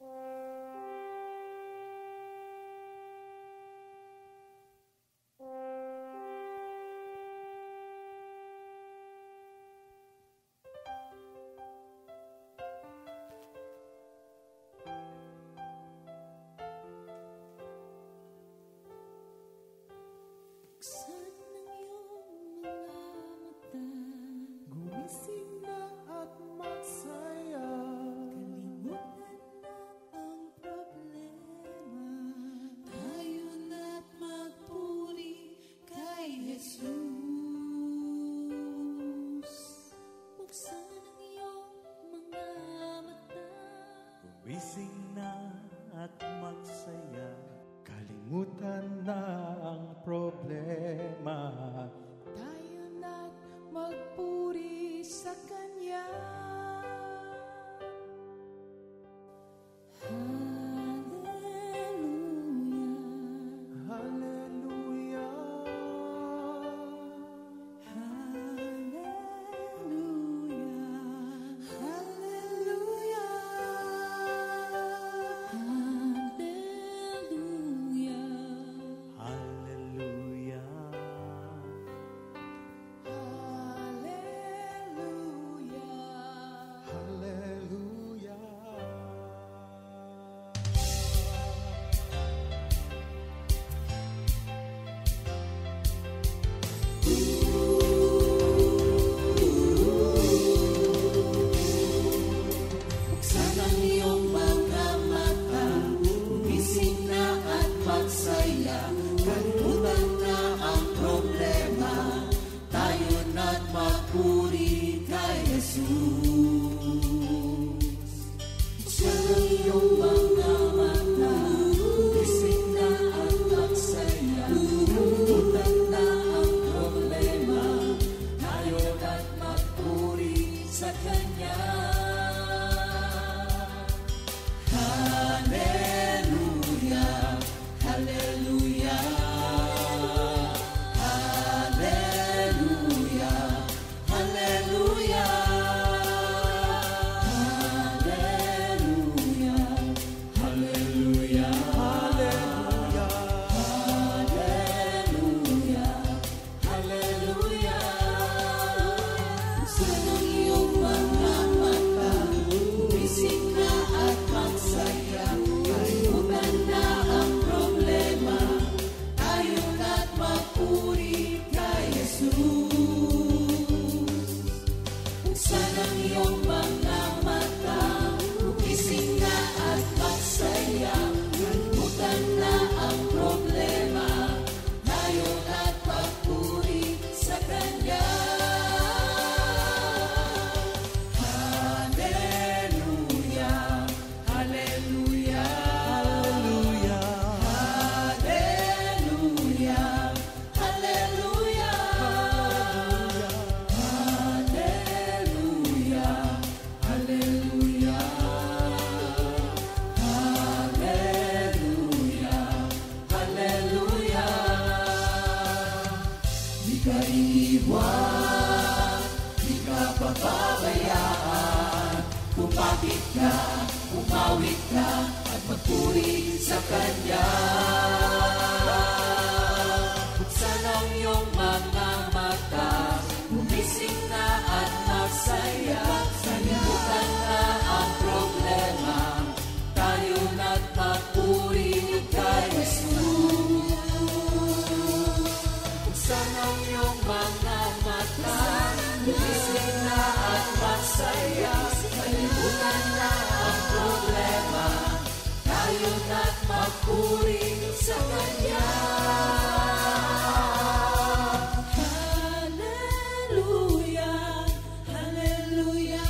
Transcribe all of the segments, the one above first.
Buksan ang iyong mga mata, gumising na at magsaya. Kalimutan na ang problema, tayo na't magpuri kay Jesus. Buksan ang iyong mga mata, gumising na at magsaya. Kalimutan na ang problema, tayo na't magpuri sa Kanya. Hallelujah, hallelujah, hallelujah, hallelujah, hallelujah, hallelujah. Buksan ang iyong mga mata, gumising na at magsaya. Kalimutan na ang problema, tayo na't magpuri kay Jesus. Buksan ang iyong mga mata, gumising na at magsaya. Kalimutan na ang problema, tayo na't magpuri sa Kanya. Hallelujah, hallelujah, hallelujah, hallelujah, hallelujah, hallelujah, hallelujah, hallelujah. Buksan ang iyong mga mata, gumising na at magsaya. Kalimutan na ang problema, tayo na't magpuri kay Jesus. Buksan ang iyong mga mata, gumising na at magsaya. Kalimutan na ang problema, tayo na't magpuri sa Kanya. Hallelujah, hallelujah, hallelujah, hallelujah, hallelujah, hallelujah, hallelujah, hallelujah. Di ka iiwan, di ka pababayaan. Kumapit ka, umawit ka, at magpuri sa Kanya. Buksan ang iyong mga mata, gumising na at magsaya. Kalimutan na ang problema, tayo na't magpuri kay Jesus. Buksan ang iyong mga mata, gumising na at magsaya. Kalimutan na ang problema, tayo na't magpuri sa Kanya. Hallelujah, hallelujah,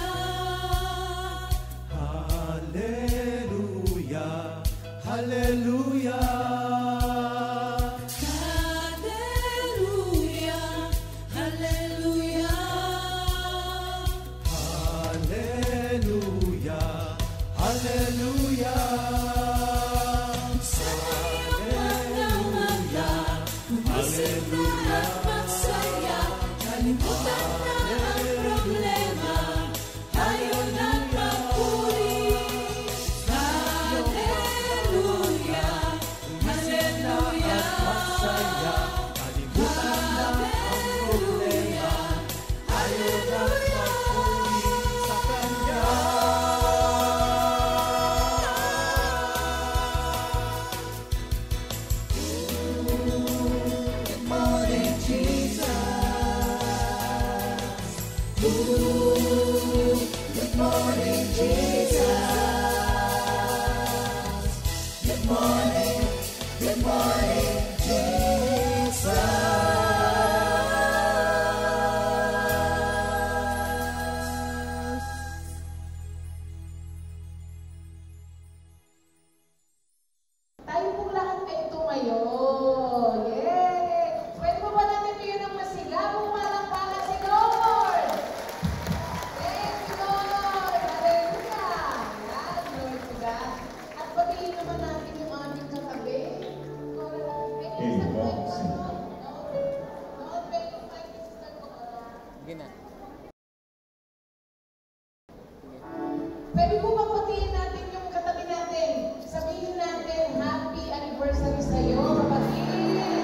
hallelujah, hallelujah, hallelujah, hallelujah, hallelujah, hallelujah. sa iyong mga mata, gumising na at magsaya. Kalimutan na ang problema, tayo na't magpuri. Tayo pong lahat ay tumayo. Yay! Pwede mo ba natin bigyan ng masigabong palakpakan si Lord? Thank you, Lord! Hallelujah! Yan, Lord to God. At batiin naman natin yung aming katabi. Pwede po bang batiin natin yung katabi natin? Sabihin natin, happy anniversary sa'yo, kapatid!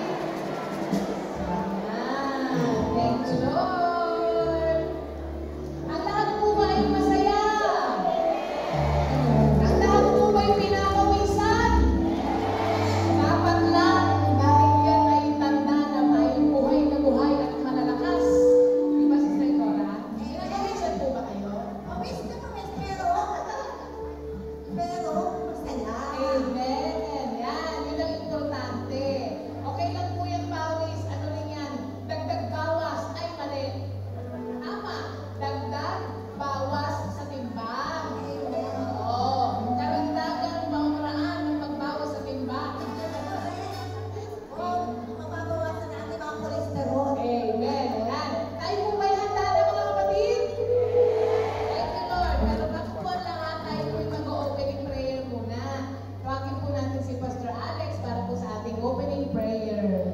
Thank you, Lord! Ang lahat po ba ay masaya? Ang lahat po ba ay pinapawisan? Dapat lang, dahil yan ay tanda na tayong buhay na buhay at malalakas. Di ba, Sister Cora? Pinagawisan po ba kayo? Pawis na pawis, pero masaya. Amen. Yan, yun ang importante. Okay lang po yan, Paulis. Ano rin yan? Dagdag bawas. Ay, mali. Tama. Dagdag bawas sa timbang. Oo. Karagdagan pamamaraan ng pagbawas sa timbang. Mababawasan natin mga kolesterol. Amen. Yan. Tayo po ba'y handa na, mga kapatid? Thank you, Lord. Pero bago po ang lahat, tayo po mag-opening prayer muna. Tawagin po natin si Pastor Alex para po sa ating opening prayer.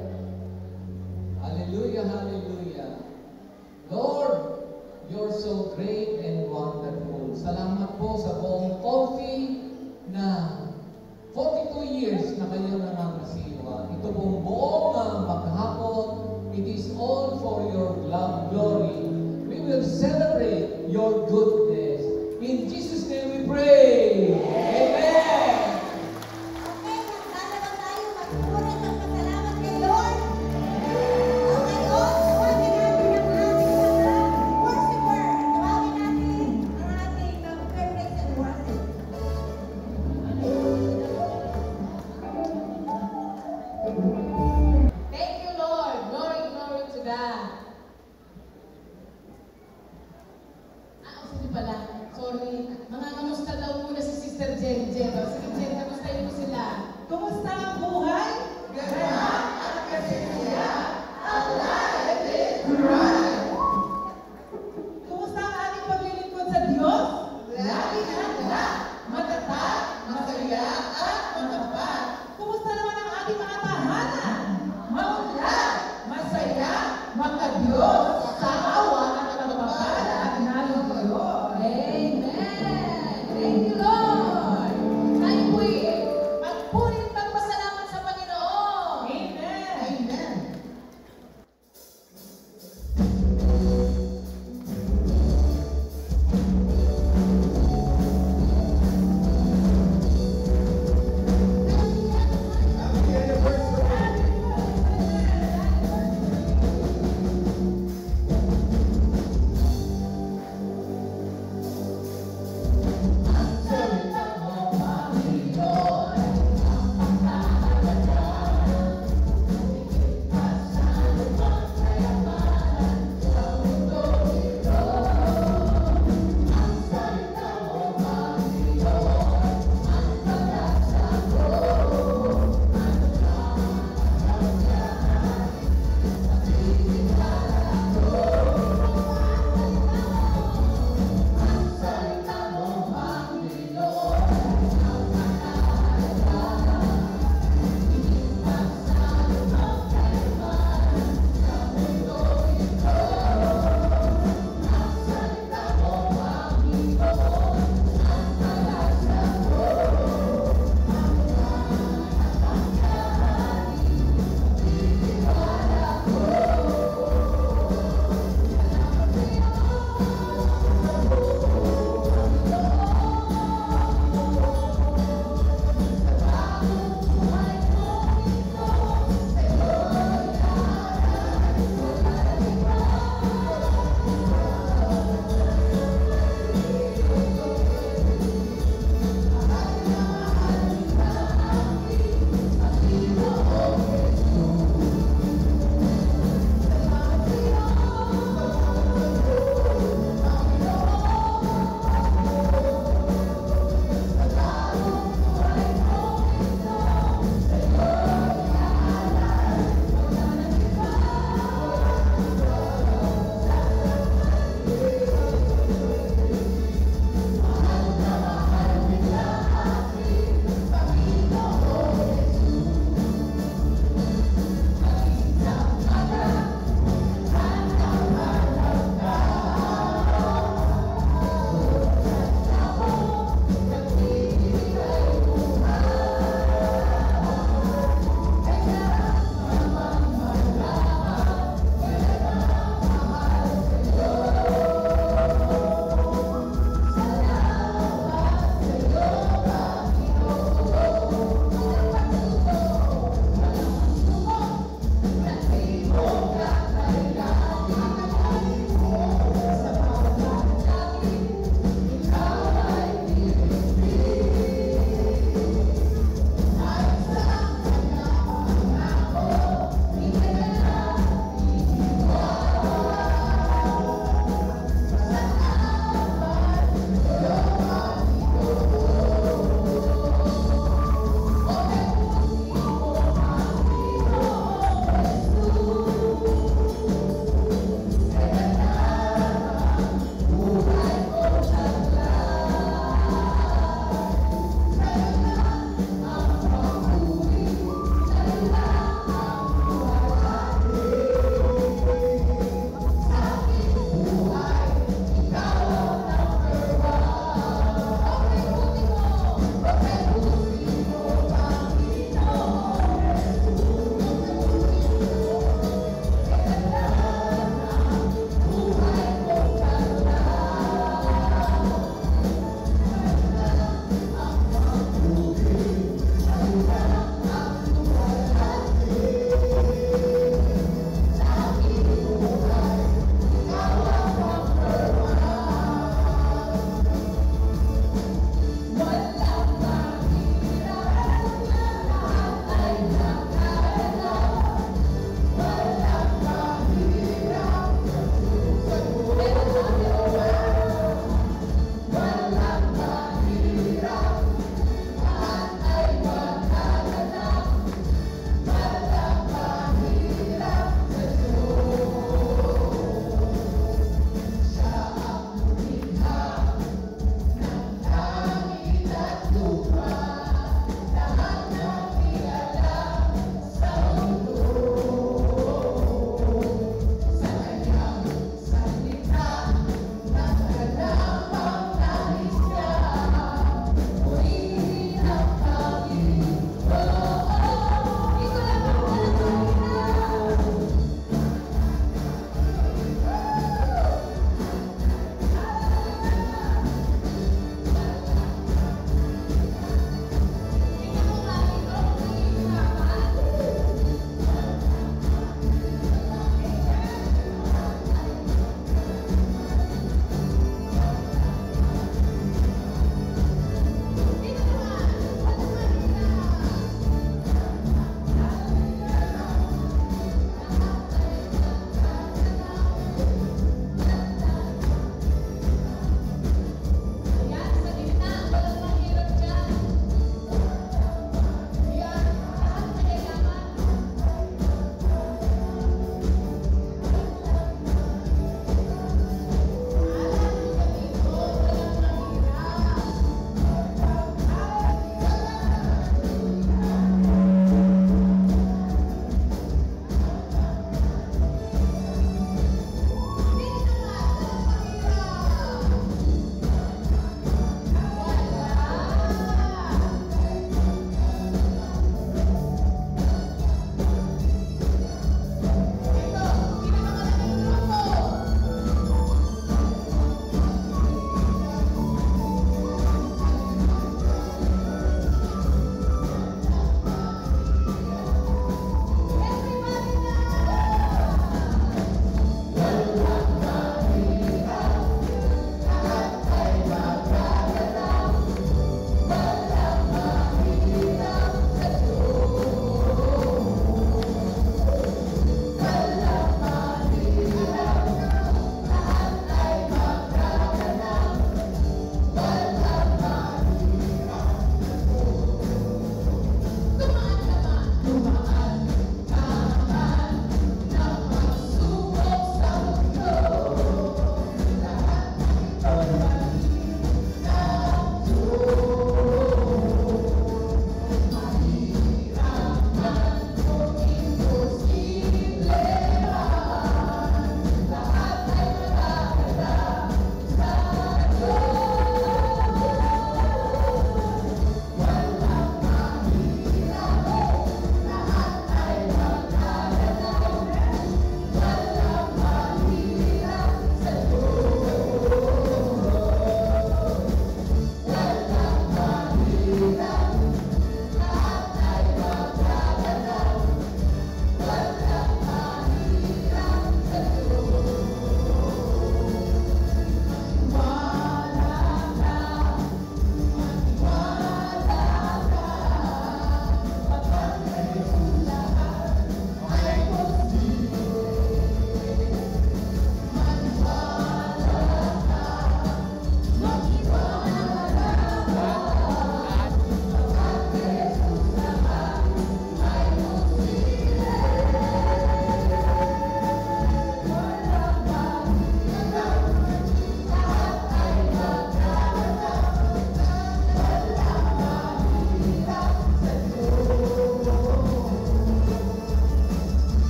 Hallelujah, hallelujah. Lord, you're so great and wonderful. Salamat po sa buong coffee na 42 years na kayo nangangasiwa. Ito pong buong maghapon, it is all for your glory. We will celebrate your goodness. In Jesus' name we pray. Amen. Okay, handa na ba tayo magpupunan ng pasalamat kay Lord? Okay, tawagin natin ang ating mga worshiper. Tawagin natin ang ating praise and worship. Thank you, Lord. Glory, glory to God. Sige pala. Sorry. Mga kamusta daw muna si Sister Jen.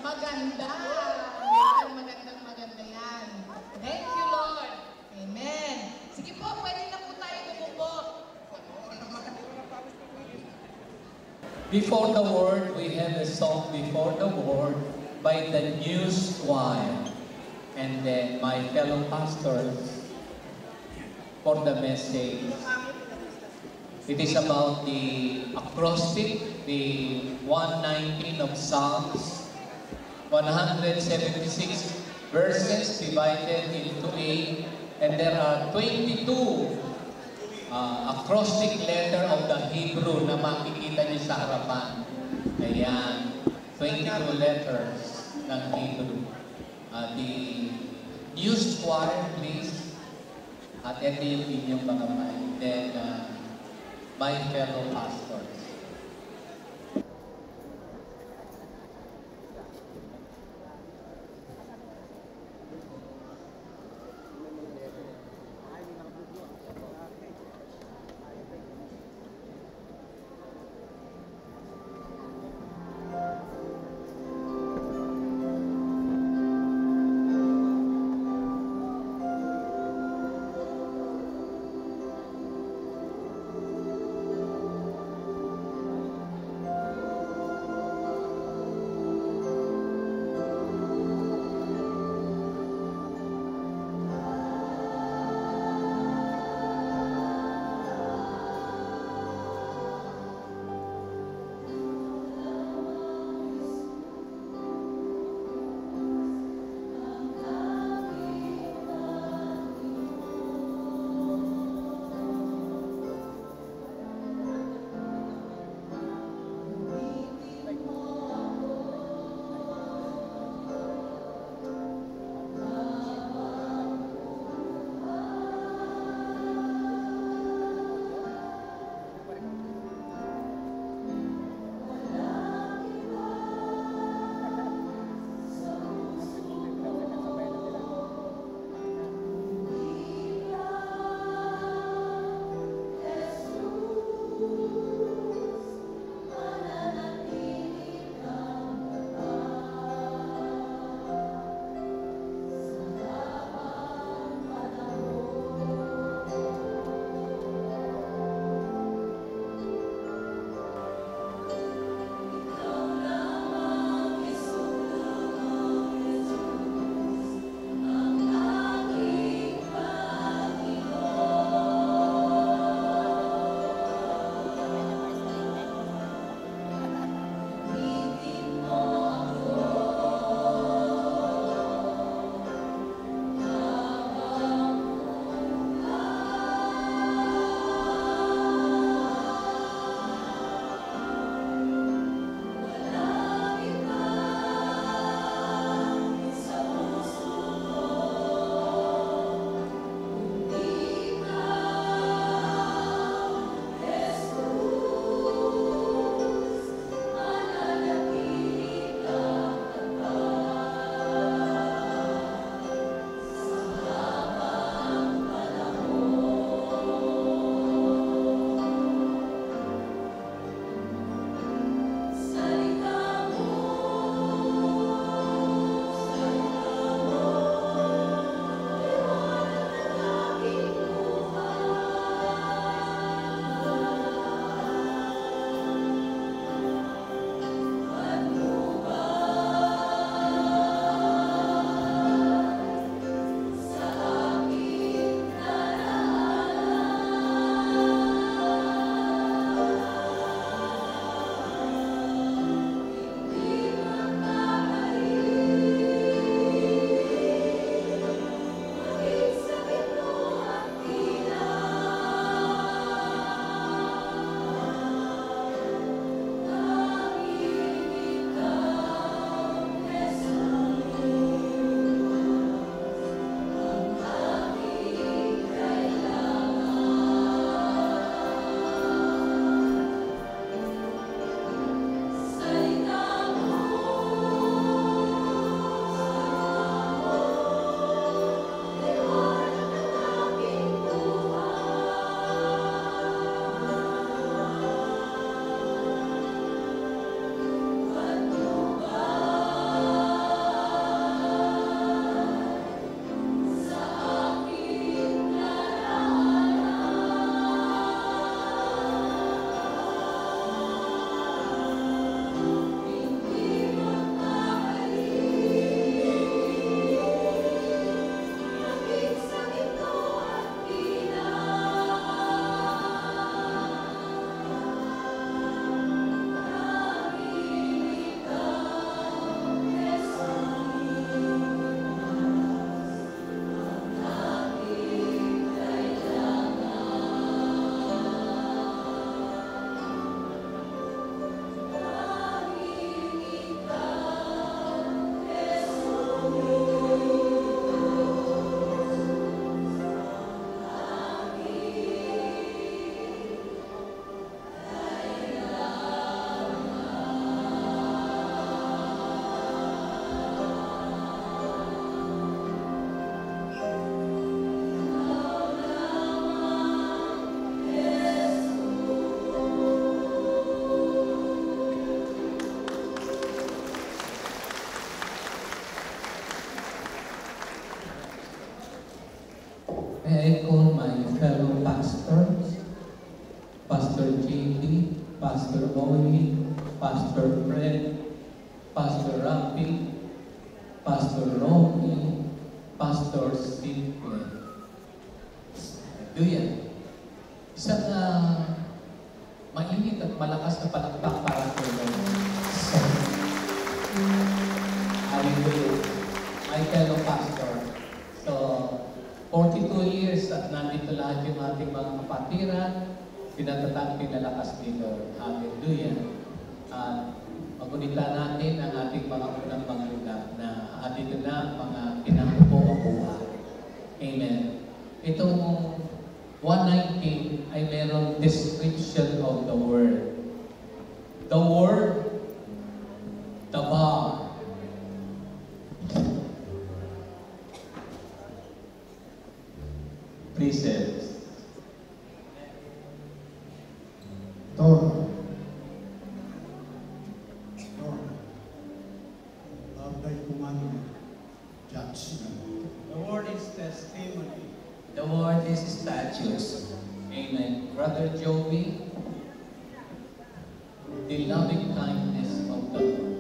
Maganda. Yan, maganda yan. Thank you, Lord. Amen. Sige po, pwede na po tayo umupo. Before the Word, we have a song Before the Word by the News Choir. And then my fellow pastors for the message. It is about the acrostic, the 119 of Psalms, 176 verses divided into 8, and there are 22 acrostic letter of the Hebrew na makikita niyo sa harapan. Ayan, 22 letters ng Hebrew. The News Choir, please. At ito yung inyong mga mic. Then, my fellow pastors. May I call my fellow pastors, Pastor JD, Pastor Owie, Pastor Fred, Pastor Rafi, Pastor Rocky, Pastor Cynthia. Hallelujah. Isang mainit at malakas na palakpak para sa Lord. Hallelujah. My fellow pastor. So, 42 years at nandito lahat yung ating mga kapatiran, pinatatang pinalakas ni Lord. Hallelujah. At magunita natin ang ating mga unang mga lugar na dito na mga pinangkupo-kupuhan. Amen. Itong 119 ay merong description of the word. The word, the bar. Precepts. Torah. Love thy commandment. Judgment. The word is testimony. The word is statutes. Amen. Brother Joey, the loving kindness of the Lord.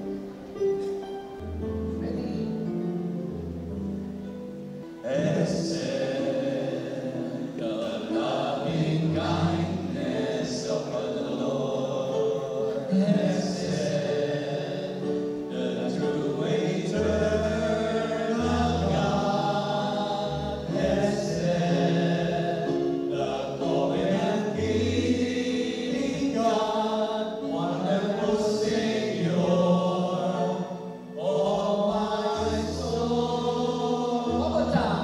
Ready? One more time.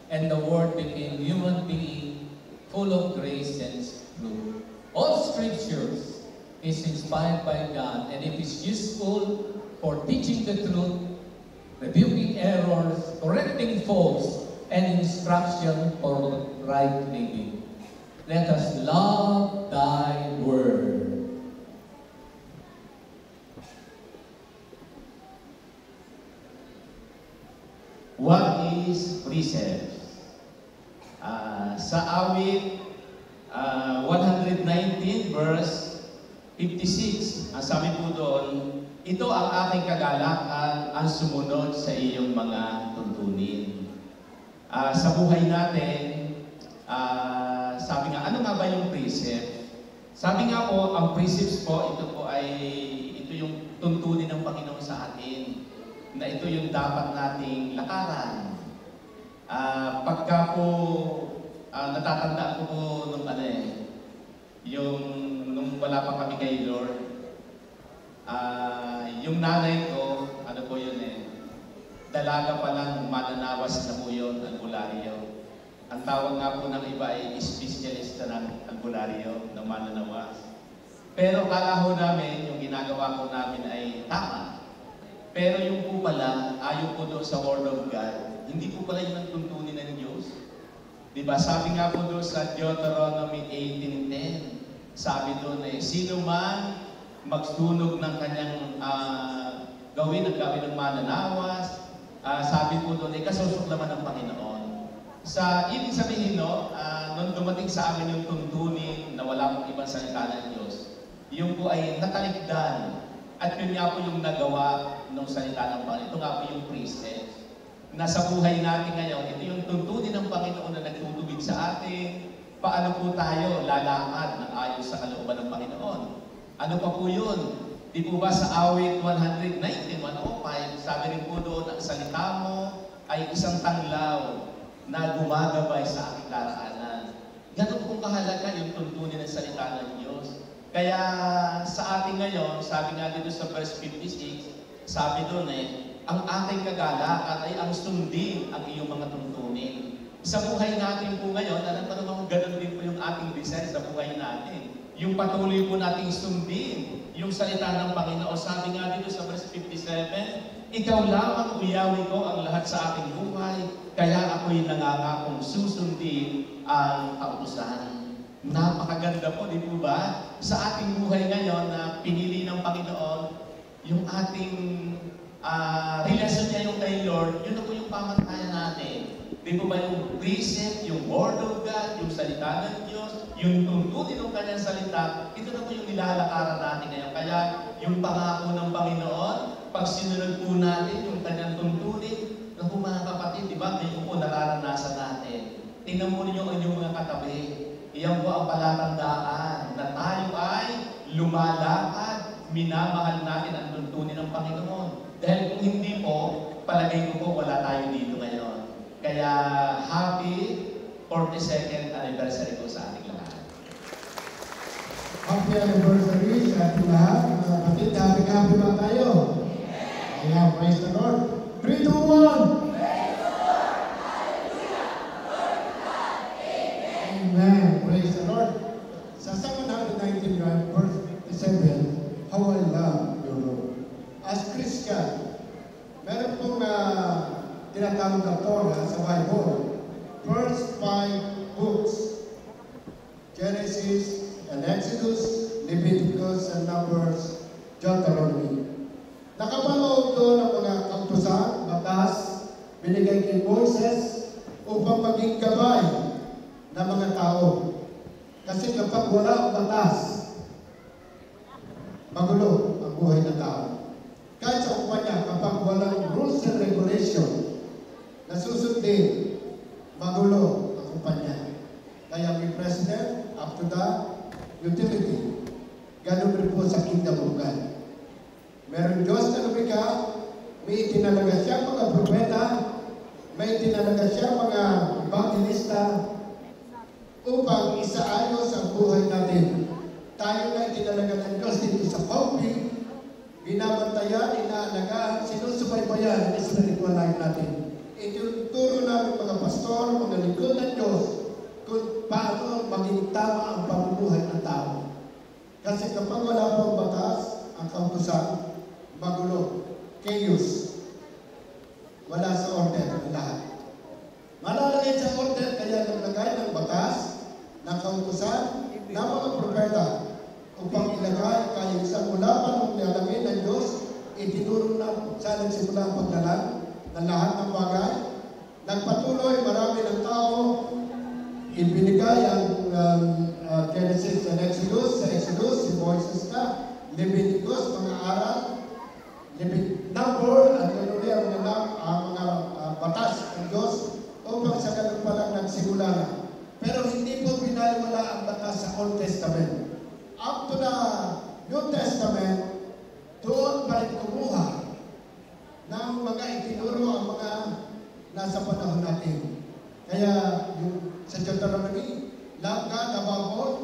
and the Word became human being, full of grace and truth. All Scriptures is inspired by God, and it is useful for teaching the truth, rebuking errors, correcting faults, and instruction for right living. Let us love thy word. What is precepts? Sa awit 119 verse 56, ang sabi po doon, ito ang aking kagalakan, ang sumunod sa iyong mga tuntunin. Sa buhay natin, sabi nga, ano nga ba yung precept? Sabi nga po, ang precepts po, ito yung tuntunin ng Panginoon sa atin, na ito yung dapat nating lakaran. Pagka po, natatandaan ko po nung wala pa kami kay Lord, yung nanay ko, dalaga pa lang, mananawas na po yun, albularyo. Ang tawag nga po ng iba ay specialista ng albularyo, ng mananawas. Pero kala ho namin, yung ginagawa ko namin ay tama. Pero yung po pala, ayon po doon sa Word of God, hindi po pala yun ang tuntunin ng Diyos. Diba? Sabi nga po doon sa Deuteronomy 18:10, sabi doon sino man magsunog ng kanyang gawin ng mananawas, sabi po doon kasusuklaman ng Panginoon. Ibig sabihin, nung dumating sa amin yung tuntunin na wala pong ibang salita ng Diyos, yung po ay natalikdan. At yun nga po yung nagawa ng salita ng Panginoon. Ito nga po yung precept. Nasa buhay natin ngayon, ito yung tuntunin ng Panginoon na nagtutubig sa atin. Paano po tayo lalakad ng ayon sa kalooban ng Panginoon? Ano pa po yun? Di po ba sa awit 119, 105, sabi rin po doon, ang salita mo ay isang tanglaw na gumagabay sa aking daraanan. Ganun pong kahalaga yung tuntunin ng salita ng Diyos. Kaya sa atin ngayon, sabi nga dito sa verse 56, sabi doon ang aking kagalakan ay ang sundin ang iyong mga tuntunin. Sa buhay natin po ngayon, alam pa naman ganun din po yung ating design sa buhay natin. Yung patuloy po nating sundin, yung salita ng Panginoon. Sabi nga dito sa verse 57, ikaw lamang uyawi ko ang lahat sa aking buhay, kaya ako'y nangangakong susundin ang kautusan. Napakaganda po, di po ba? Sa ating buhay ngayon na pinili ng Panginoon, yung ating relasyon niya yung kay Lord, yun na po yung pamantayan natin. Di po ba yung precept, yung Word of God, yung salita ng Diyos, yung tuntunin ng kanyang salita, ito na po yung nilalakaran natin ngayon. Kaya yung pangako ng Panginoon, pag sinunod po natin yung kanyang tuntunin, na po mga kapatid, di ba, ngayon po nararanasan natin. Tingnan mo ninyo ang inyong mga katabi. Iyan po ang palatandaan na tayo ay lumalakad, minamahal natin ang tuntunin ng Panginoon. Dahil kung hindi po, palagay ko po wala tayo dito ngayon. Kaya happy 42nd anniversary po sa ating lahat. Happy anniversary sa ating lahat. Mga kapatid, happy ba tayo? Ayan, praise the Lord. 3, 2, 1! Amen. Praise the Lord. Sa 719 verse 57, how I love your Lord. As Christian, meron pong tinatawag na Torah sa Bible. First 5 books. Genesis and Exodus, Leviticus and Numbers, Deuteronomy. Nakapaloob doon ang mga kautusan, batas, binigay kay Moses upang maging gabay ng mga tao. Kasi kapag wala ang batas, magulo ang buhay ng tao. Kahit sa kumpanya, kapag walang rules and regulation na susundin, magulo ang kumpanya. Kaya may president up to the utility. Ganun rin po sa kingdom of God. Meron Diyos na lumikha, may itinalaga siya mga propeta, may itinalaga siya mga evangelista, upang isaayos ang buhay natin. Tayo na itinalaga ng Diyos dito sa Paupi, binabantayan, inaalagaan, sinusubaybayan ang spiritual life natin. Ituturo namin mga pastor, mga lingkod ng Diyos, kung paano maging tama ang pamumuhay ng tao. Kasi kapag wala pong batas, ang kautusan, magulo, chaos, wala sa order ng lahat. Malalagay sa order, kaya naglagay ng batas, ng kautusan, ng mga propeta, upang ilagay kaya isang mula pa nung nialagay ng Diyos, itinuro na sa nagsimula ang pagdalan ng lahat ng bagay. Nagpatuloy, marami ng tao, ibinigay ang Genesis and Exodus. Sa Exodus, si Moises na. Leviticus, mga aral, number, at ano rin ang mga batas ng Diyos upang sa ganun pa lang nagsimula na. Pero hindi po pinaliwala ang batas sa Old Testament. Up to the New Testament, doon pa rin kumuha ng mga itinuro ang mga nasa panahon natin. Kaya yung sa Deuteronomy, love God above all,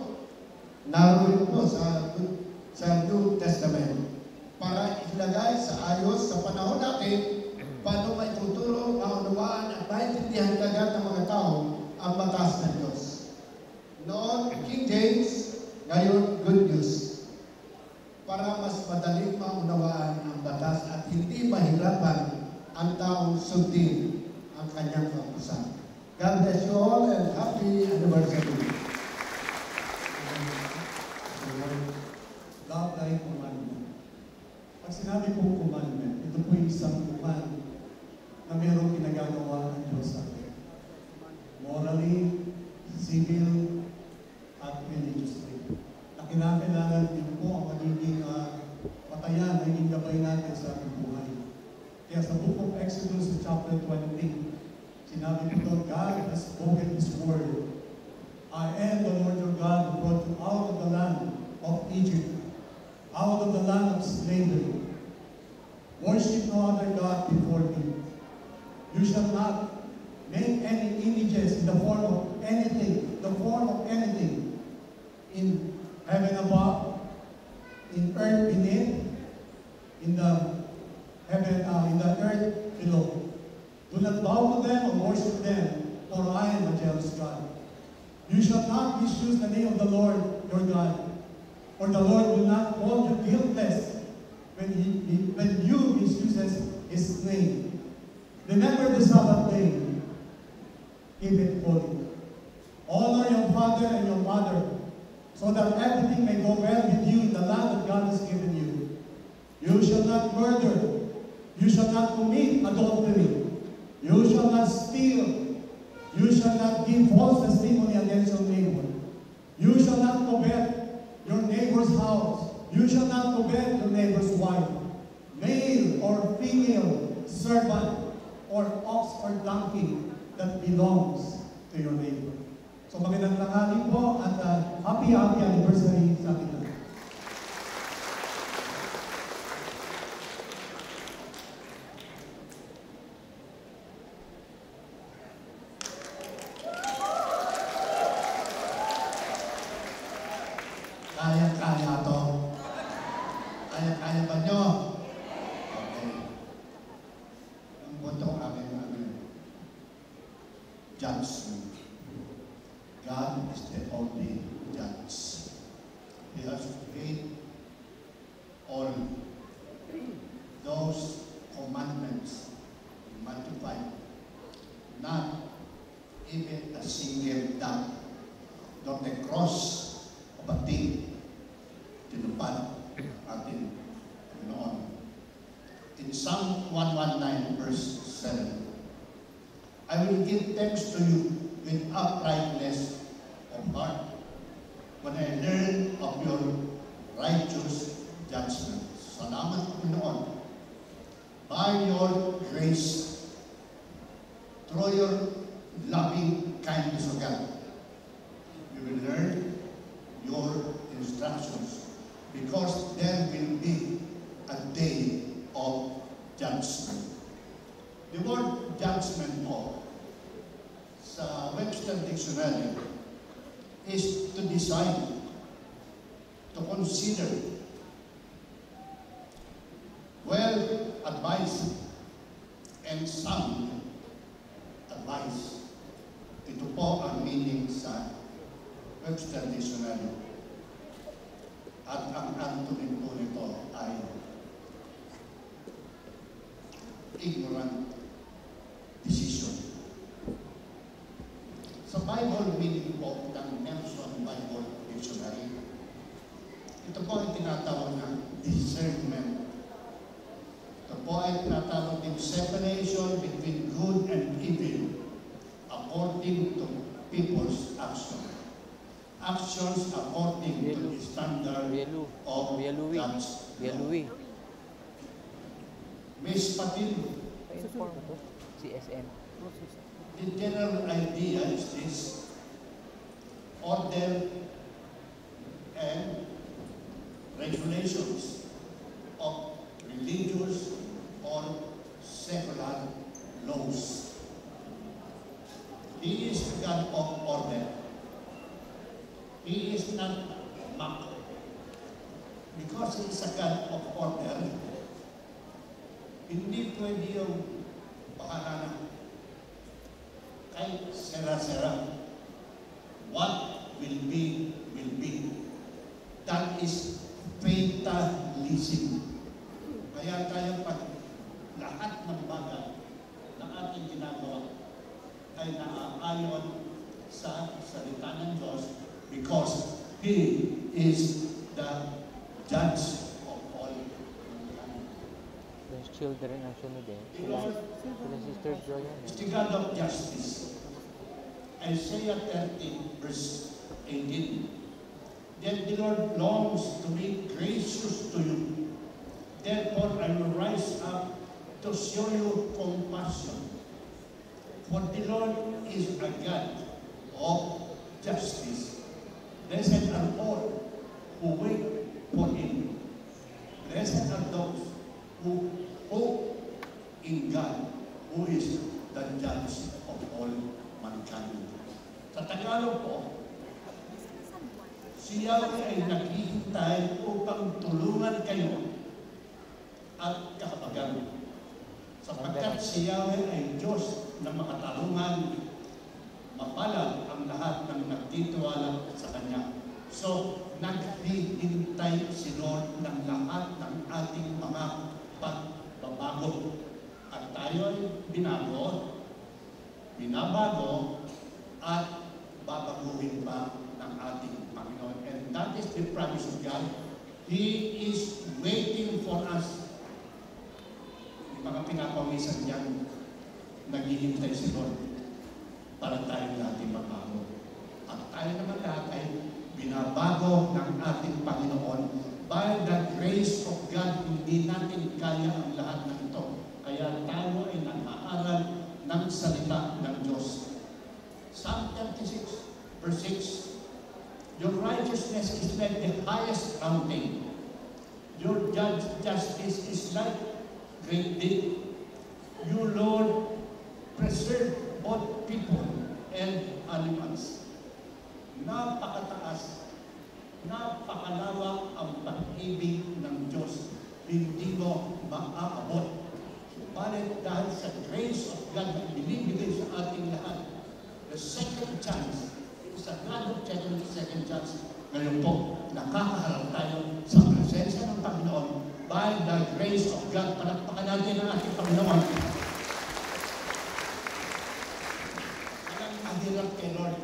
naroon po sa New Testament para ilagay sa ayos sa panahon natin paano maituturo, maunawaan at maintindihan kagad ng mga tao ang batas ng Diyos. Noon, King James, ngayon, Good News. Para mas madaling maunawaan ang batas at hindi mahirapan ang taong sundin ang kanyang kapusan. God bless you all and happy anniversary. Love thy commandment. Pag sinabi pong commandment, ito po yung isang command na mayroong pinagagawa ng Diyos sa atin. Morally, civil, at religiously. Na kinakailangan din po ang magiging patayan, magiging gabay natin sa ating buhay. Kaya sa book of Exodus, chapter 20, sinabi po doon, God has spoken His word. I am the Lord your God who brought you out of the land of Egypt, out of the land of slavery. Worship no other God before me. You shall not make any images in the form of anything, in heaven above, in earth beneath, in the heaven, in the earth below. Do not bow to them or worship them, for I am a jealous God. You shall not misuse the name of the Lord your God, for the Lord will not hold you guiltless when you misuses His name. Remember the Sabbath day, keep it holy. Honor your father and your mother, so that everything may go well with you in the land that God has given you. You shall not murder. You shall not commit adultery. You shall not steal. You shall not give false testimony against your neighbor. You shall not covet your neighbor's house. You shall not covet your neighbor's wife, male or female, servant, or ox or donkey that belongs to your neighbor. So magandang tanghali po at happy anniversary sa ating lahat. Kaya-kaya to. Kaya-kaya ba nyo? Okay. Ang punto ng aking judgment. God is the only judge. He has made all those commandments multiplied. Not even a single dot of the cross of a thing tinupad atin Panginoon. In Psalm 119 verse 7, I will give thanks to you with uprightness of heart when I learn of your righteous judgment. Salamat, Panginoon. By your grace, through your loving kindness of God, you will learn your instructions, because there will be a day of judgment. The word judgment po sa Webster Dictionary is to decide, to consider, well advised, and sound advice. Ito po ang meaning sa Webster Dictionary. At ang antonym po nito ay ignorant decision. Sa Bible meaning po ng Nelson Bible Dictionary, ito po ay tinatawag ng discernment. Ito po ay tinatawag ng separation between good and evil according to people's actions. Actions according to the standard of Kuya Louie. God's Kuya law. Louie. Miss Patil, Pa-inform ko to. CSN. the general idea is this: order and regulations of religious or secular laws. He is the God of order. He is not mock. Because he is a God of order, hindi pwede yung bahala na kahit sera-sera. What will be, will be. That is fatalism. Kaya tayo pag lahat ng bagay na ating ginagawa ay naaayon sa salita ng Diyos because He is the judge of all mankind. There's children ang sunod eh. Sila Sister Joy yan It's eh. the God of justice. Isaiah 30 verse 18. Then the Lord longs to be gracious to you. Therefore I will rise up to show you compassion. For the Lord is a God of justice. Blessed are all who wait for Him. Blessed are those who hope in God, who is the judge of all mankind. Sa Tagalog po, si Yahweh ay naghihintay upang tulungan kayo at kakapagan. Sapagkat si Yahweh ay Diyos na makatarungan, mapalad ang lahat ng nagtitiwala sa Kanya. So, naghihintay si Lord ng lahat ng ating mga pagbabago. At tayo ay binabago, at babaguhin pa ng ating Panginoon. And that is the promise of God. He is waiting for us. Yung mga pinapawisan niyan, naghihintay si Lord para tayo natin magbago. At tayo naman lahat ay binabago ng ating Panginoon. By the grace of God, hindi natin kaya ang lahat ng ito. Kaya tayo ay nag-aaral ng salita ng Diyos. Psalm 36, verse 6. Your righteousness is like the highest mountain. Your justice is like great deep. You, Lord, preserve both people and animals. Napakataas, napakalawak ang pag-ibig ng Diyos. Hindi mo maaabot. Subalit dahil sa grace of God na binibigay sa ating lahat, the second chance, sa God of second chance, ngayon po, nakakaharap tayo sa presensya ng Panginoon by the grace of God. Palakpakan natin ang ating Panginoon. Walang mahirap kay Lord.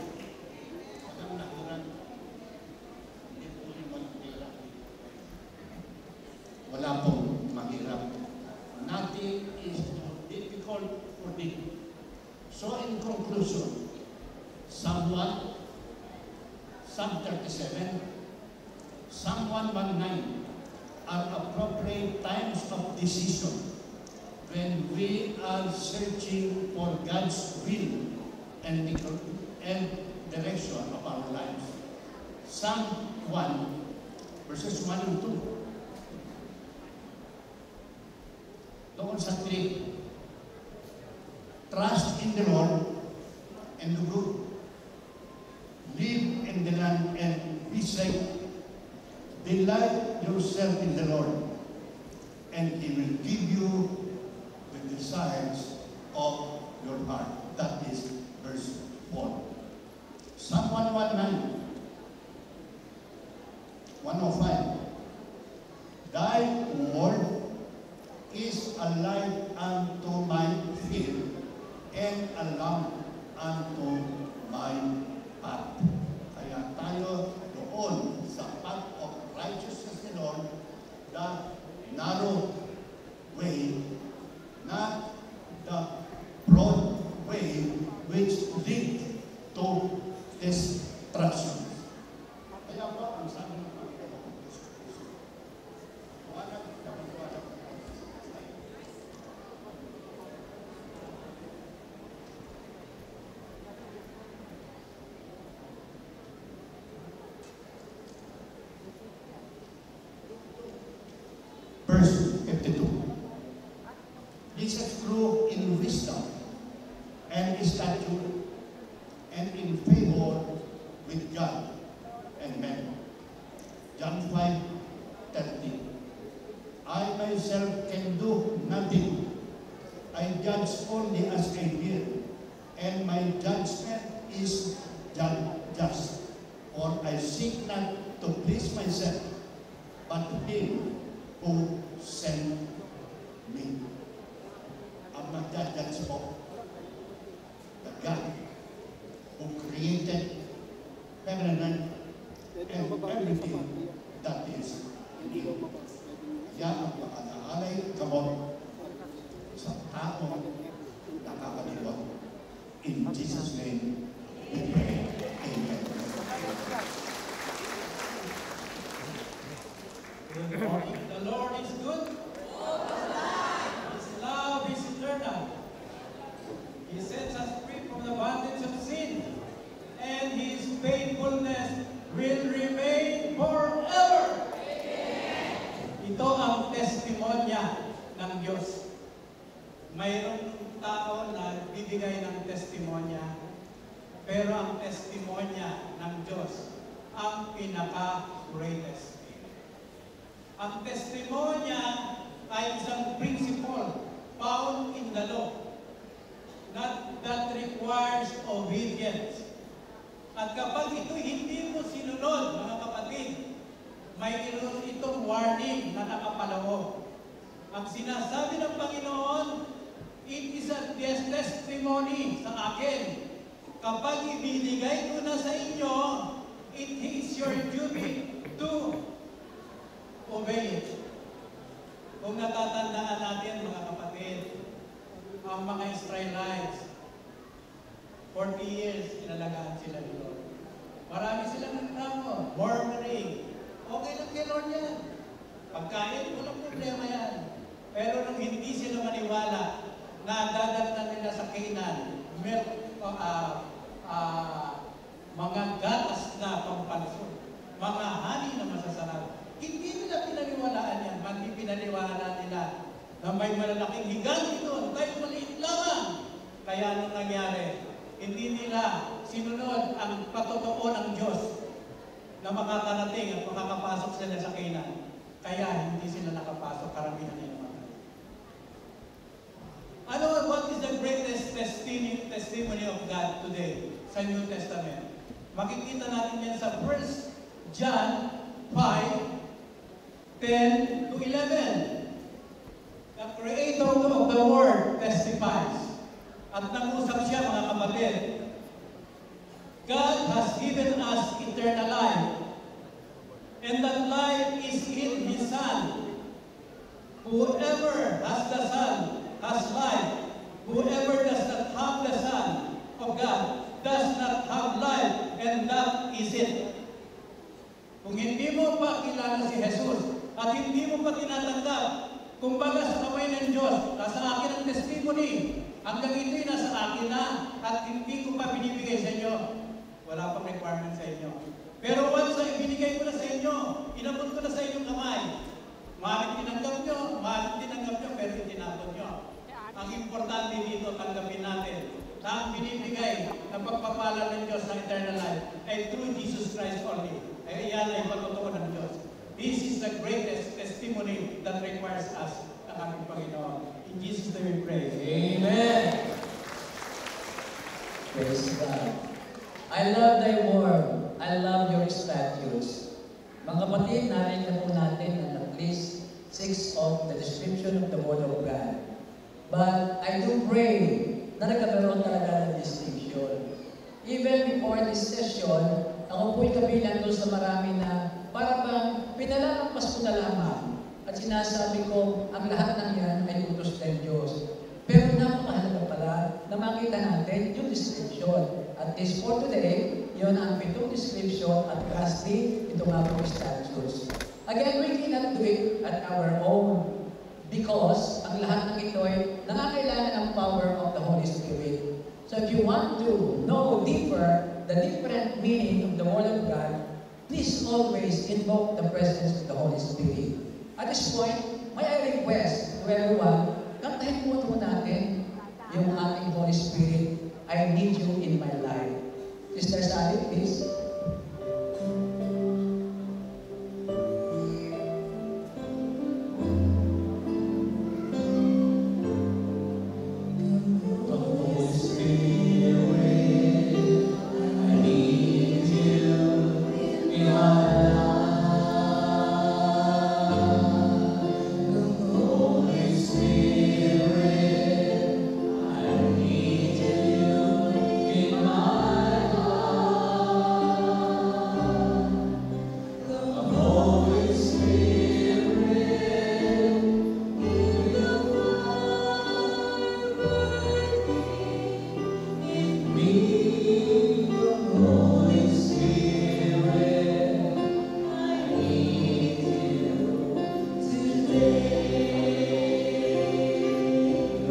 Walang mahirap. Hindi po yung mahirap. Wala pong mahirap. Nothing is difficult for Him. So in conclusion, Psalm 1, Psalm 37, Psalm 119 are appropriate times of decision when we are searching for God's will and direction of our lives. Psalm 1, verses 1 and 2. Doon sa 3, trust in the Lord and do good. Live in the land and be safe. Delight yourself in the Lord, and He will give you the desires of your heart. That is verse 4. Psalm 119, 105. Thy word is a light unto my feet and a lamp unto my path. Kaya tayo doon sa path of righteousness ni Lord, the narrow way, not the broad way which lead to destruction. Kaya po, ang sabi ng Panginoon, judge only as I will, and my judgment is just. For I seek not to please myself, but Him who sent me. Ang magja-judge po, the God who created heaven and earth and everything that is in it. Yan ang makalaalay kamot sa taong nakakaliwa. In Jesus' name, we pray. Amen. Good morning. The Lord is good. His love is eternal. He sets us free from the bondage of sin, and His faithfulness will remain forever. Ito ang testimonya ng Diyos. Mayroong tao na bibigay ng testimonya, pero ang testimonya ng Diyos ang pinaka-greatest. Ang testimonya ay isang principle found in the law that requires obedience. At kapag ito'y hindi mo sinunod, mga kapatid, mayroon itong warning na nakapaloob. Ang sinasabi ng Panginoon, it is a testimony sa akin. Kapag ibinigay ko na sa inyo, it is your duty to obey it. Kung natatandaan natin, mga kapatid, ang mga Israelites, 40 years, inalagaan sila ni Lord. Marami silang nagtamo, murmuring. Okay lang kay Lord yan. Pagkain, walang problema yan. Pero nung hindi sila maniwala na dadagdag nila sa Canaan, mga gatas na pampalusot, mga hani na masasarap. Hindi nila pinaniwalaan yan. Hindi pinaniwala nila na may malalaking higanti doon, kahit maliit lamang. Kaya anong nangyari? Hindi nila sinunod ang patotoo ng Diyos na makakarating at makakapasok sila sa Canaan. Kaya hindi sila nakapasok, karamihan nila mga. What is the greatest testimony of God today sa New Testament? Makikita natin yan sa 1 John 5:10 to 11. The Creator of the world testifies. At nag-usap siya, mga kapatid. God has given us eternal life, and that life is in His Son. Whoever has the Son has life. Whoever does not have the Son of God does not have life, and that is it. Kung hindi mo pa kilala si Jesus at hindi mo pa tinatanggap, kumbaga sa kamay ng Diyos, nasa akin ang testimony, hanggang ito'y nasa akin na at hindi ko pa binibigay sa inyo, wala pang requirement sa inyo. Pero once na ibinigay ko na sa inyo, inabot ko na sa inyong kamay, maaaring tinanggap nyo, pero itinapon nyo. Ang importante dito, tanggapin natin na ang binibigay ng pagpapala ng Diyos ng eternal life ay through Jesus Christ only. Ay iyan ay pagtotoo ng Diyos. This is the greatest testimony that requires us ng ating Panginoon. In Jesus' name we pray. Amen. Praise God. I love Thy word. I love your statutes. Mga kapatid, narinig po natin at least 6 of the description of the word of God. But I do pray na nagkakaroon talaga ng distinction. Even before this session, ako po'y kabilang doon sa marami na para bang pinalalampas ko na lamang. At sinasabi ko, ang lahat ng yan ay utos ng Diyos. Pero napakahalaga pala na makita natin yung description. At this for today, yun ang 7 description at lastly, ito nga po statutes. Again, we cannot do it at our own because ang lahat ng ito ay nangangailangan ng power of the Holy Spirit. So if you want to know deeper the different meaning of the Word of God, please always invoke the presence of the Holy Spirit. At this point, may I request to everyone, kantahin po natin yung ating Holy Spirit, I need you in my life. Sister Sally, please.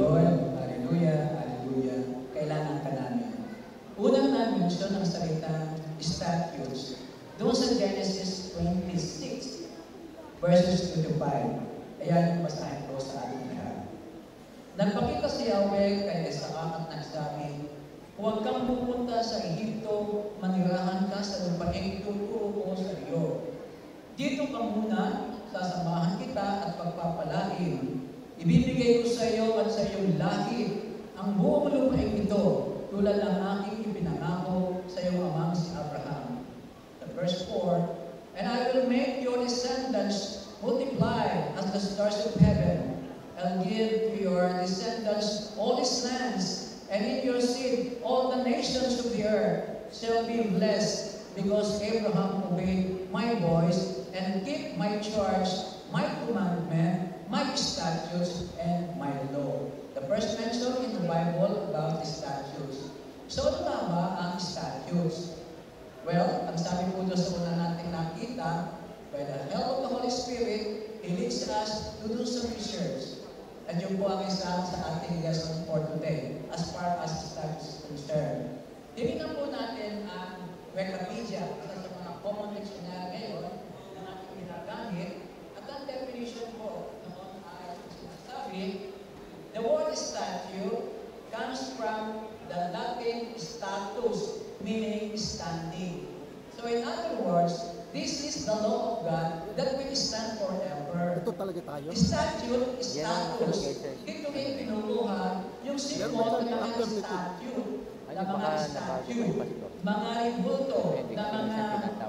Lord, hallelujah, hallelujah, kailangan ka namin. Unang na-mention ng salitang statutes doon sa Genesis 26, verses 2 to 5. Ayan yung basahin ko sa ating lahat. Nagpakita si Yahweh kay Isaac at nagsabi, huwag kang pupunta sa Ehipto, manirahan ka sa lupaing tuturo ko sa iyo. Dito ka muna, sasamahan kita at pagpapalain. Ibibigay ko sa iyo at sa iyong lahi ang buong lupaing ito, tulad ng aking ipinangako sa iyong amang si Abraham. The verse 4, and I will make your descendants multiply as the stars of heaven, and give to your descendants all these lands, and in your seed all the nations of the earth shall be blessed, because Abraham obeyed my voice and kept my charge, my commandment, my statutes, and my law. The first mention in the Bible about the statutes. So ano ba ang statutes? Well, ang sabi po doon sa una natin nakita, by the help of the Holy Spirit, He leads us to do some research. At yun po ang isa sa ating lesson for today, as far as statutes is concerned. Tingnan po natin ang Wikipedia, isa sa mga common dictionary ngayon na ating ginagamit. At ang definition po noon ay sinasabi, the word statute comes from the Latin status, meaning standing. So in other words, this is the law of God that will stand forever. Ito talaga tayo. Statute, status, dito rin pinukuha yung symbol ng mga statute, ng mga statute, mga ribulto, na mga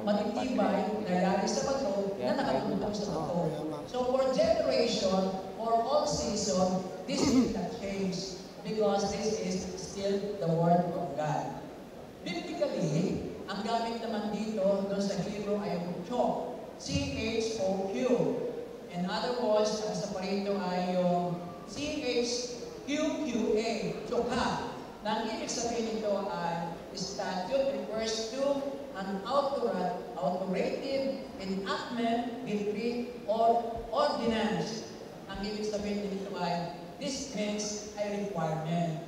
matitibay na yari sa bato na nakatutong sa bato. So for generation, for all season, this will not change because this is still the Word of God. Biblically, ang gamit naman dito, doon sa Hebrew ay chok. C-H-O-Q. In other words, ang sa parito ay yung C-H-Q-Q-A, chokha. Na ang ibig sabihin nito ay statute refers to an authoritative enactment, decree, or ordinance. Ang ibig sabihin nito ay this means a requirement.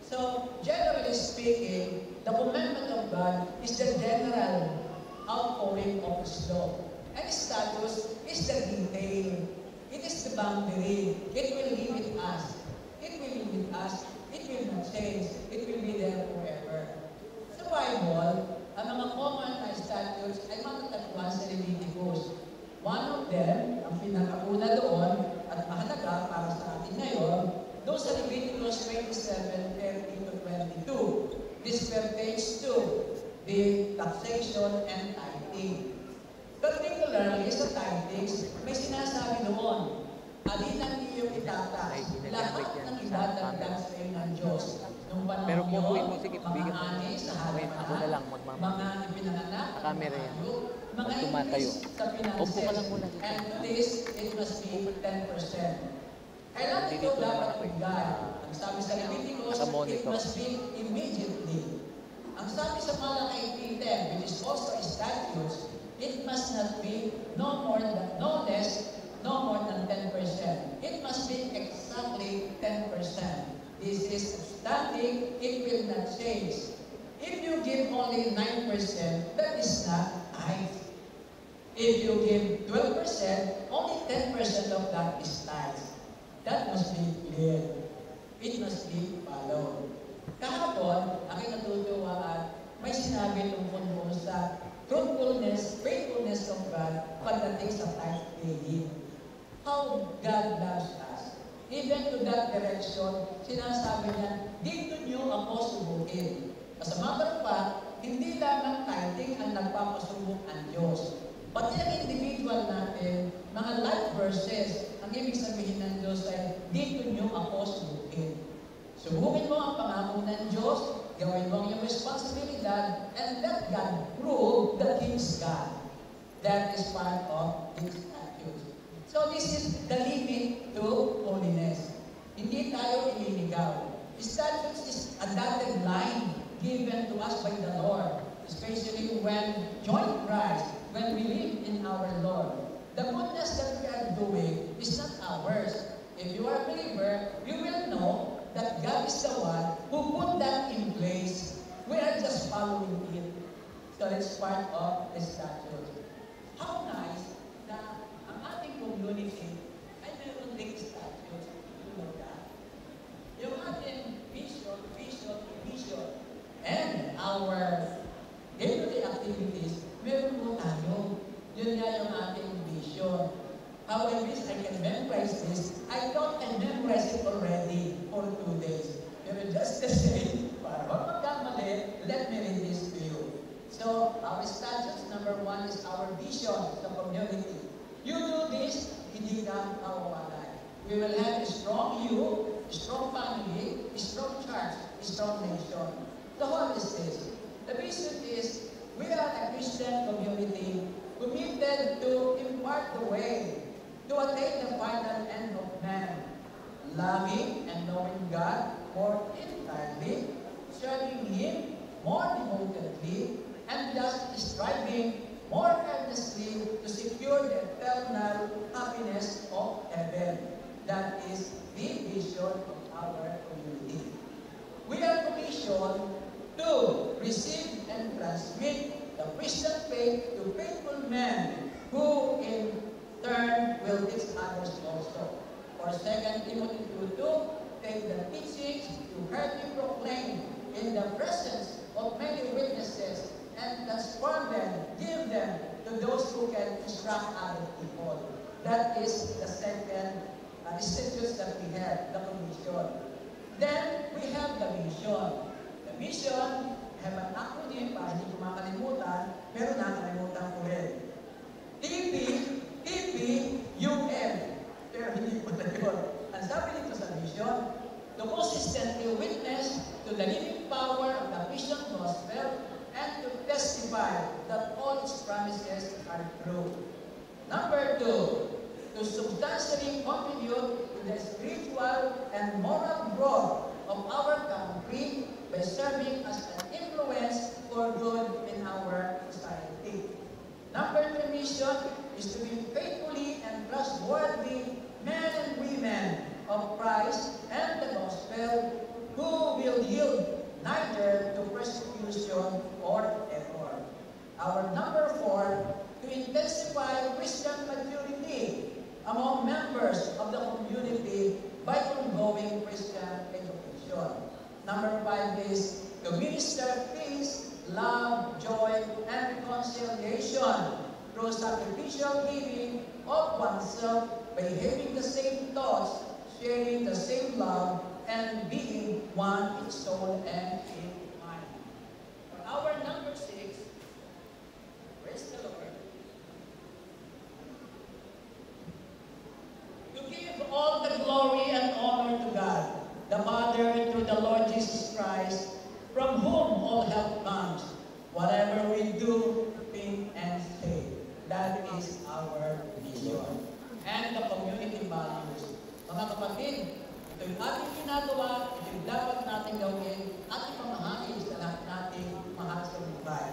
So, generally speaking, the commandment of God is the general outpouring of His law. And status is the detail. It is the boundary. It will limit us. It will limit us. It will not change. It will be there forever. Sa Bible, ang mga common na statutes ay matatagpuan sa Leviticus. One of them, ang pinakauna doon, at mahalaga para sa atin ngayon, doon sa Leviticus 27:30-22. This pertains to the taxation and tithing. Particularly sa tithings, may sinasabi noon, alin ang iyong itatas, lahat ng idadagdag sa iyo ng Diyos. Nung Pero panahon kung huwag yun, mo, sige, mga bigyan mo. ani sa Wait, ako na lang, halaman, magmamahal. mga ipinanganak, Sa camera yan. mga Pag tumatayo. increase sa Upo ka lang muna finances. dito. And this, it must be 10%. Kailan ito Dito naman dapat ako. bigay? Ang sabi sa Leviticus, it Naka-monitor. must be immediately. Ang sabi sa Malakay 3:10, which is also statutes, it must not be no less, no more than 10%. It must be exactly 10%. This is standing, it will not change. If you give only 9%, that is not tithe. If you give 12%, only 10% of that is tithe. That must be clear. It must be followed. Kahapon, aking natutuwa at may sinabi tungkol mo sa truthfulness, faithfulness of God pagdating sa tithe paying. How God loves us. Even to that direction, sinasabi niya, dito niyo ako subukin. As a matter of fact, hindi lamang tithing ang nagpapasubok ang Diyos. Pati ang individual natin, mga life verses, ang ibig sabihin ng Diyos ay, dito niyo ako subukin. Subukin mo ang pangako ng Diyos, gawin mo ang iyong responsibilidad, and let God prove that He is God. That is part of these statutes. So this is the limit to holiness. Hindi tayo ililigaw. Statutes is a dotted line given to us by the Lord, especially when join Christ, when we live in our Lord. The goodness that we are doing is not if you are a believer, you will know that God is the one who put that in place. We are just following it. So it's part of the statute. How nice na ang ating community ay meron ding statutes. You know that. Yung ating vision, and our day-to-day activities, meron po tayo. Yun nga yung ating vision. How I wish I can memorize this. I thought I memorized it already for 2 days. Pero just the same, para huwag magkamali, let me read this to you. So, our statutes, number 1 is our vision of the community. You do this, hindi ka mawawala. We will have a strong you, a strong family, a strong church, a strong nation. So what is this? The vision is, we are a Christian community committed to impart the way to attain the final end of man, loving and knowing God more entirely, serving Him more devotedly, and thus striving more earnestly to secure the eternal happiness of heaven. That is the vision of our community. We are commissioned to receive and transmit the Christian faith to faithful men who in turn will teach others also. For 2 Timothy 2:2, take the teachings you heard me proclaim in the presence of many witnesses and transform them, give them to those who can instruct other people. That is the second institutes that we have, the commission. Then we have the mission. The mission, have an acronym para hindi ko makalimutan, pero nakalimutan ko rin. TPUM. Pero hindi ko na yun. Ang sabi nito sa mission, to consistently witness to the living power of the Christian gospel and to testify that all its promises are true. Number 2, to substantially contribute to the spiritual and moral growth of our country by serving as an influence for good in our society. Number 3 mission is to be faithfully and trustworthy men and women of Christ and the gospel who will yield neither to persecution or error. Our number 4, to intensify Christian maturity among members of the community by ongoing Christian education. Number 5 is to minister peace, love, joy, and reconciliation through sacrificial giving of oneself by having the same thoughts, sharing the same love, and being one in soul and in mind. For our number 6, praise the Lord, to give all the glory and honor to God, the Father, through the Lord Jesus Christ, from whom all help comes, whatever we do, think, and say. That is our vision. And the community values. Mga kapatid, ito yung ating ginagawa, ito yung dapat natin gawin, at ipamahagi sa lahat natin mahal sa buhay.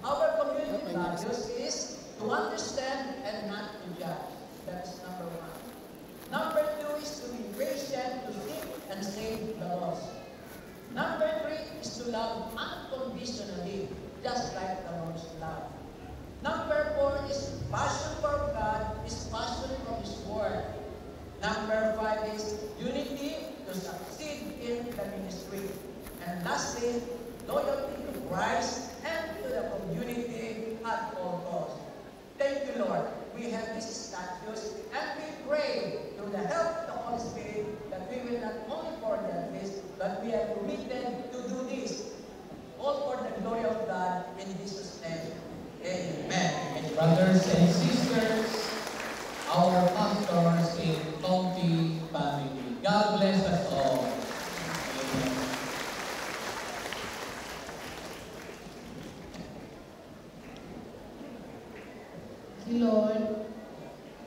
Our community values is to understand and not to judge. That is number 1. Number 2 is to be patient, to seek and save the lost. Number 3 is to love unconditionally, just like the Lord's love. Number 4 is passion for God, is passion for His Word. Number 5 is unity to succeed in the ministry. And lastly, loyalty to Christ and to the community at all costs. Thank you, Lord. We have these statutes, and we pray through the help of the Holy Spirit that we will not only forget this, but we are committed to do this, all for the glory of God in Jesus' name. Amen. Brothers and sisters, our pastors in County family, God bless us all. Amen. Si Lord,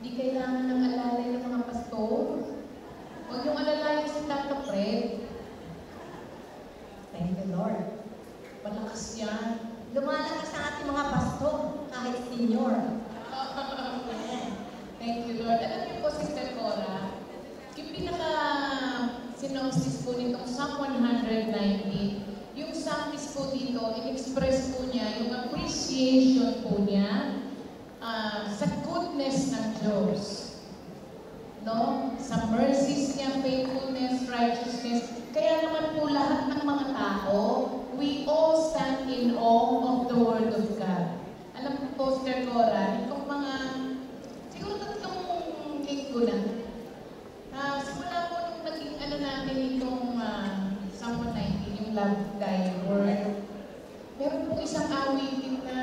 di kailangan ng alalay ng mga pastor. Huwag yung alalayan si Tata Fred. Thank you, Lord. Malakas yan. Lumalakas ang ating mga pastor, kahit senior. Thank you, Lord. Alam niyo po, Sister Cora, yung pinaka synopsis po nitong Psalm 119, yung psalmist po dito, in-express po niya yung appreciation po niya sa goodness ng Diyos. No? Sa mercies niya, faithfulness, righteousness. Kaya naman po lahat ng mga tao, we all stand in awe of the Word of God. Alam po, Poster Cora, itong mga, siguro tatlong linggo na. Simula po nung naging ano natin itong Psalm 119, yung Love Thy Word. Meron po isang awitin na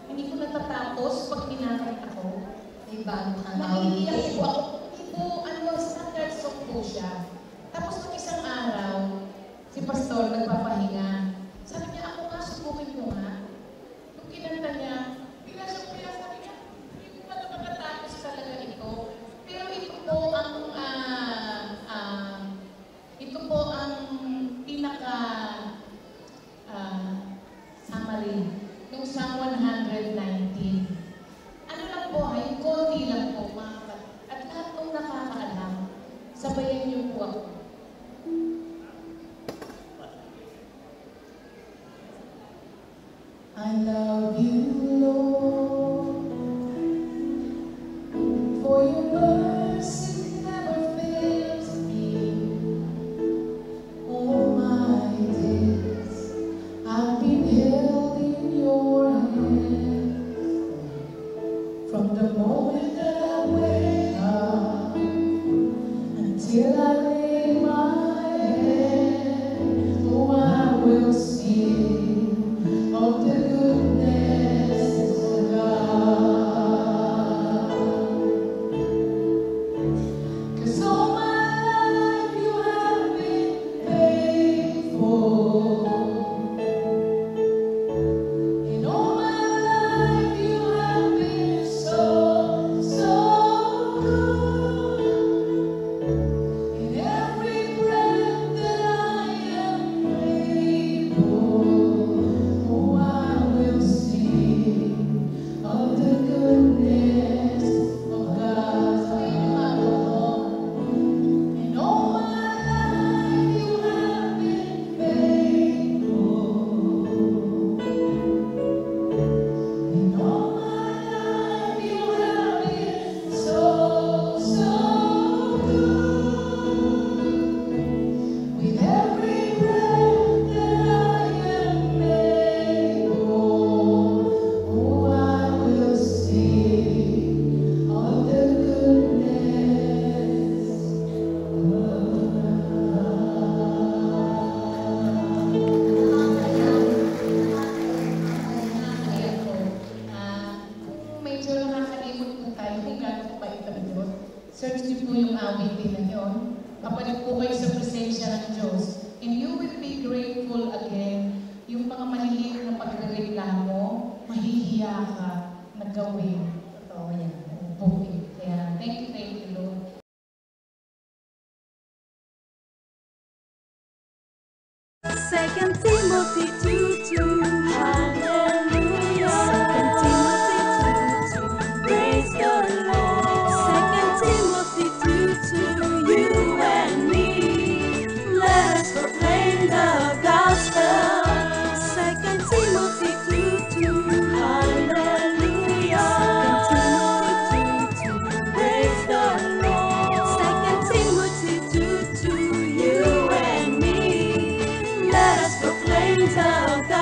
hindi ko natatapos pag kinakanta ko. May bago kang Naiiyak po ako. Hindi po, standard song po siya. Tapos nung isang araw, si Pastor nagpapahinga. Sabi niya, ako nga, subukin ko nga. Nung kinanta niya, pinasok niya, sabi niya, hindi ko pala makatapos talaga ito. Pero ito po ang pinaka summary nung Psalm 119. Ano lang po, ay konti lang po, mga kapatid. At lahat ng nakakaalam, sabayan niyo po ako. I love you, Lord, for your mercy never fails me. All my days, I've been held in your hands. From the moment that I wake up until I lay my head, oh, I will sing of the goodness of God. 'Cause all my life you have been faithful. In all my life you have been so, so good. In every breath that I am able, oh, I will sing of the goodness of God. In all my life you have been faithful. In all my life you have been so, so good. With every breath that I am able, oh, I will sing of the goodness kung medyo nakakalimot po tayo kung gano'n pa itabot, search niyo po yung awitin na yun. Kapalik po kayo sa presensya ng Diyos. And you will be grateful again. Yung mga maliliit na pagreklamo, mahihiya ka na gawin. Totoo yan. Buhay. Kaya, thank you, Lord. Second Timothy 2:2. Hallelujah. Second Timothy 2:2. Praise the Lord. Second Timothy 2:2. You and me, let us proclaim the gospel. Second Timothy 2:2. Hallelujah. Second Timothy 2:2. Praise the Lord. Second Timothy 2:2. You and me, let us proclaim the gospel.